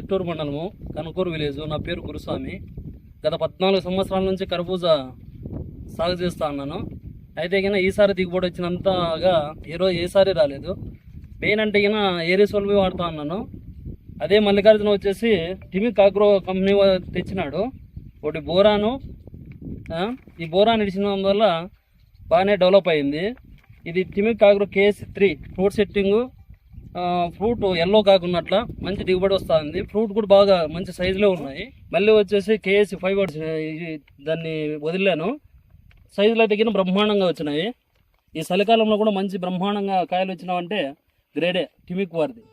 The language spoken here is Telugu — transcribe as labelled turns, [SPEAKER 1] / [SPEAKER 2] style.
[SPEAKER 1] చెట్టూరు మండలము, కనకూరు విలేజ్. నా పేరు గురుస్వామి. గత 14 సంవత్సరాల నుంచి కర్బూజా సాగు చేస్తా ఉన్నాను. అయితే కింద ఈసారి దిగుబడి వచ్చినంతగా ఏసారి రాలేదు. మెయిన్ అంటే కింద ఏరిసోల్వి వాడుతూ ఉన్నాను. అదే మల్లికార్జున వచ్చేసి టిమిక్ అగ్రో కంపెనీ తెచ్చినాడు ఒకటి బోరాను. ఈ బోరాన్ ఇచ్చినందువల్ల బాగానే డెవలప్ అయింది. ఇది టిమిక్ అగ్రో KS3 fruit setting. Fruit yellow కాకున్నట్ల మంచి దిగుబడి వస్తుంది. ఫ్రూట్ కూడా బాగా మంచి సైజులో ఉన్నాయి. మళ్ళీ వచ్చేసి KS5 దాన్ని వదిలాను. సైజులో తగిన బ్రహ్మాండంగా వచ్చినాయి. ఈ చలికాలంలో కూడా మంచి బ్రహ్మాండంగా కాయలు వచ్చినావంటే గ్రేడే టిమిక్ వారిది.